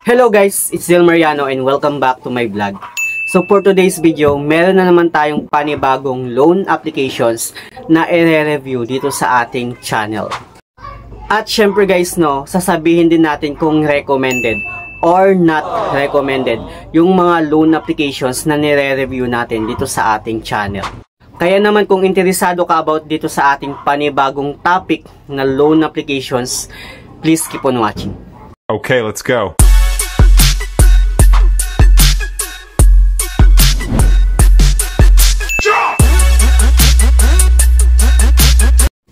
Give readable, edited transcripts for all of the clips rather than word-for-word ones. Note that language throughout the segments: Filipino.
Hello guys, it's Del Mariano and welcome back to my vlog. So for today's video, meron na naman tayong panibagong loan applications na i-review dito sa ating channel. At syempre guys, sasabihin din natin kung recommended or not recommended yung mga loan applications na nire-review natin dito sa ating channel. Kaya naman kung interesado ka about dito sa ating panibagong topic na loan applications, please keep on watching. Okay, let's go.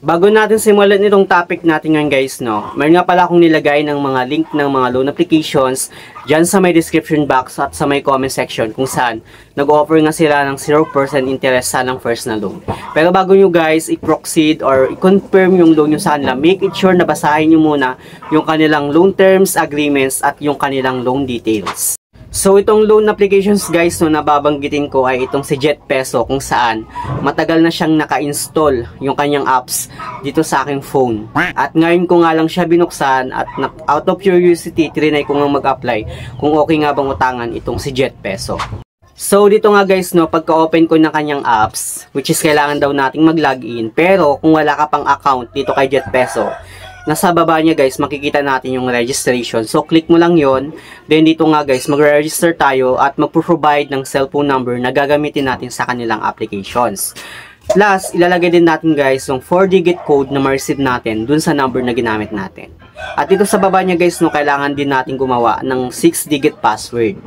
Bago natin simulan itong topic natin ngayon guys, meron nga pala akong nilagay ng mga link ng mga loan applications dyan sa may description box at sa may comment section kung saan nag-offer nga sila ng 0% interest sa ng first na loan. Pero bago nyo guys i-proceed or i-confirm yung loan nyo sa kanila, make it sure na basahin nyo muna yung kanilang loan terms, agreements at yung kanilang loan details. So itong loan applications guys na babanggitin ko ay itong si JetPeso kung saan matagal na siyang naka-install yung kanyang apps dito sa aking phone. At ngayon ko nga lang siya binuksan at out of curiosity trinay ko nga mag-apply kung okay nga bang utangan itong si JetPeso. So dito nga guys pagka-open ko ng kanyang apps, which is kailangan daw nating mag-login, pero kung wala ka pang account dito kay JetPeso, nasa baba niya guys, makikita natin yung registration. So, click mo lang yon. Then, dito nga guys, mag-register tayo at mag-provide ng cellphone number na gagamitin natin sa kanilang applications. Plus, ilalagay din natin guys yung 4-digit code na ma-receive natin dun sa number na ginamit natin. At dito sa baba niya guys, kailangan din natin gumawa ng 6-digit password.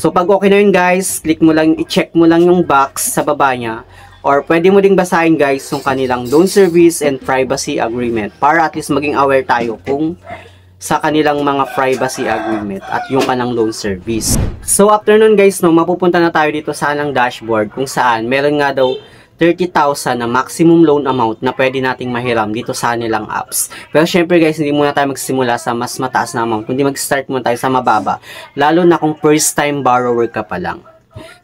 So, pag okay na yun guys, click mo lang, i-check mo lang yung box sa baba niya. Or pwede mo ding basahin guys yung kanilang loan service and privacy agreement para at least maging aware tayo kung sa kanilang mga privacy agreement at yung kanang loan service. So after nun guys, mapupunta na tayo dito sa kanang dashboard kung saan meron nga daw 30,000 na maximum loan amount na pwede nating mahiram dito sa kanilang apps. Pero syempre guys, hindi muna tayo magsimula sa mas mataas na amount, kundi mag-start muna tayo sa mababa, lalo na kung first time borrower ka pa lang.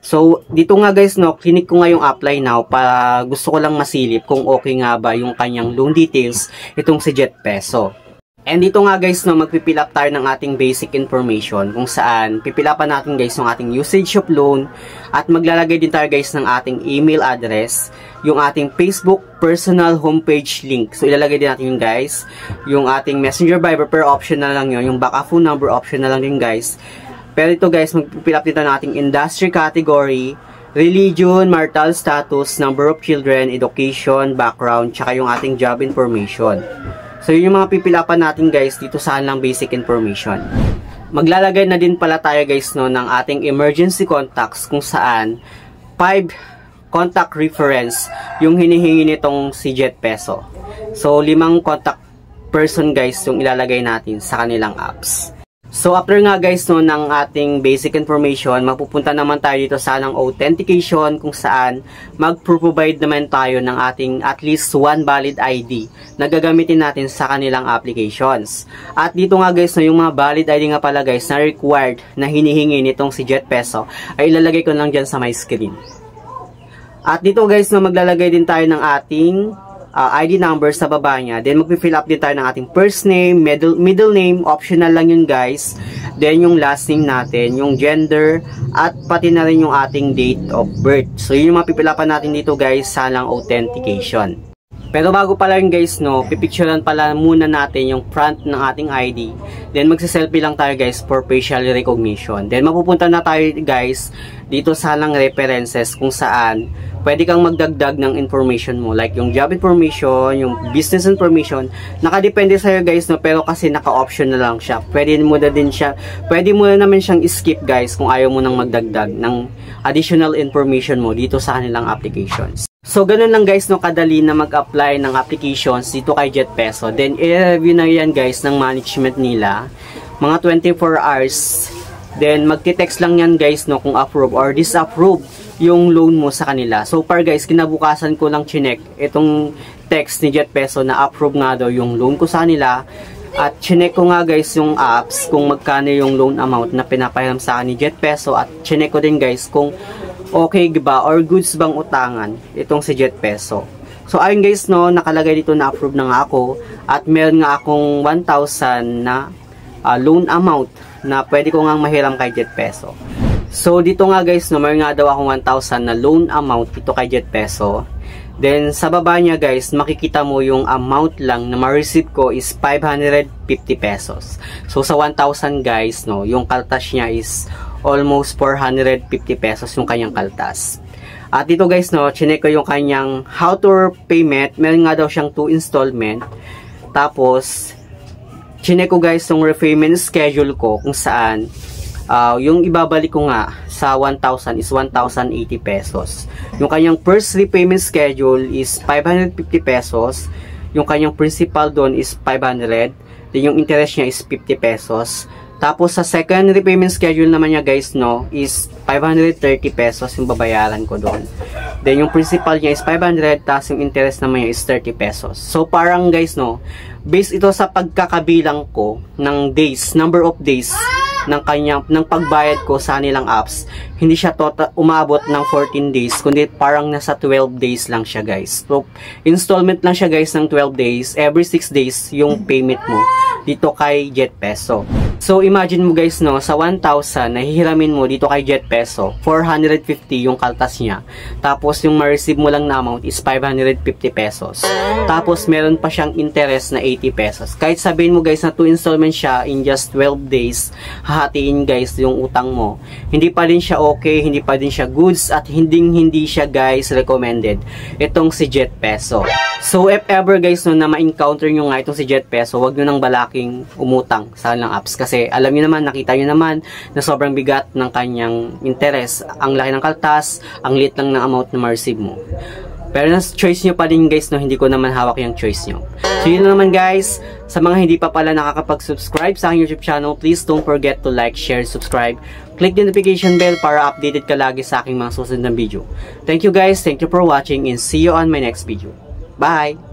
So, dito nga guys, clinic ko nga yung apply now para gusto ko lang masilip kung okay nga ba yung kanyang loan details itong si JetPeso. And dito nga guys, magpipill up tayo ng ating basic information kung saan pipilapan natin guys yung ating usage of loan at maglalagay din tayo guys ng ating email address, yung ating Facebook personal homepage link. So, ilalagay din natin yung guys, yung ating Messenger Viber per option na lang yun, yung backup phone number option na lang din guys. Pero ito guys, mag-fill up dito ng ating industry category, religion, marital status, number of children, education, background, tsaka yung ating job information. So yun yung mga pipilapan natin guys dito sa lang basic information. Maglalagay na din pala tayo guys ng ating emergency contacts kung saan 5 contact reference yung hinihingi nitong si JetPeso. So 5 contact person guys yung ilalagay natin sa kanilang apps. So after nga guys ng ating basic information, mapupunta naman tayo dito sa ng authentication kung saan mag-provide naman tayo ng ating at least one valid ID na gagamitin natin sa kanilang applications. At dito nga guys yung mga valid ID nga pala guys na required na hinihingi nitong si JetPeso ay ilalagay ko lang dyan sa my screen. At dito guys maglalagay din tayo ng ating ID number sa baba niya. Then magpi-fill up din tayo ng ating first name, middle name, optional lang yun guys. Then yung last name natin, yung gender, at pati na rin yung ating date of birth. So yun yung mapipilapan natin dito guys sa lang authentication. Pero bago pala yun guys pipicturean pala muna natin yung front ng ating ID. Then magsa-selfie lang tayo guys for facial recognition. Then mapupunta na tayo guys dito sa lang references kung saan pwede kang magdagdag ng information mo like yung job information, yung business information. Nakadepende sa'yo guys pero kasi naka-option na lang siya. Pwede mo na naman siyang skip guys kung ayaw mo nang magdagdag ng additional information mo dito sa kanilang applications. So ganun lang guys kadali na mag-apply ng applications dito kay JetPeso. Then i-review na yan guys ng management nila mga 24 hours. Then magti-text lang yan guys kung approve or disapprove yung loan mo sa kanila. So far guys, kinabukasan ko lang chinek itong text ni JetPeso na approve nga daw yung loan ko sa kanila. At chinek ko nga guys yung apps kung magkano yung loan amount na pinapahiram sa akin ni JetPeso. At chinek ko din guys kung okay ba or goods bang utangan itong si JetPeso. So ayun guys nakalagay dito na approve na nga ako. At meron nga akong 1,000 na loan amount na pwede ko ngang mahiram kay Jet Peso. So dito nga guys, no, may nga daw akong 1,000 na loan amount dito kay Jet Peso. Then sa baba niya guys, makikita mo yung amount lang na ma-receive ko is 550 pesos. So sa 1,000 guys, no, yung kaltas niya is almost 450 pesos yung kanyang kaltas. At dito guys, no, chinek ko yung kanyang how to payment. Meron nga daw siyang 2 installment. Tapos chinek ko guys yung repayment schedule ko kung saan yung ibabalik ko nga sa 1,000 is 1,080 pesos. Yung kanyang first repayment schedule is 550 pesos. Yung kanyang principal doon is 500. Then yung interest niya is 50 pesos. Tapos sa second repayment schedule naman niya guys, no, is 530 pesos yung babayaran ko doon. Then yung principal niya is 500, tapos yung interest naman niya is 30 pesos. So parang guys, no, based ito sa pagkakabilang ko ng days, number of days ng pagbayad ko sa nilang apps, hindi siya umabot ng 14 days, kundi parang nasa 12 days lang siya guys. So installment lang siya guys ng 12 days, every 6 days yung payment mo dito kay Jet Peso. So imagine mo guys, no, sa 1,000 nahihiramin mo dito kay Jet Peso, 450 yung kaltas niya. Tapos yung ma-receive mo lang na amount is 550 pesos. Tapos meron pa siyang interest na 80 pesos. Kahit sabihin mo guys na 2 installment siya in just 12 days, hahatiin guys yung utang mo, hindi pa din siya okay, hindi pa din siya goods, at hindi siya guys recommended itong si Jet Peso. So if ever guys, no, na ma-encounter nyo nga itong si Jet Peso, wag nyo nang balaking umutang sa kanilang apps. Kasi alam nyo naman, nakita nyo naman na sobrang bigat ng kanyang interest. Ang laki ng kaltas, ang liit lang ng amount na ma-receive mo. Pero nas choice nyo pa din guys, no, hindi ko naman hawak yung choice nyo. So yun naman guys, sa mga hindi pa pala nakakapag-subscribe sa aking YouTube channel, please don't forget to like, share, subscribe. Click the notification bell para updated ka lagi sa aking mga susunod na video. Thank you guys, thank you for watching, and see you on my next video. Bye!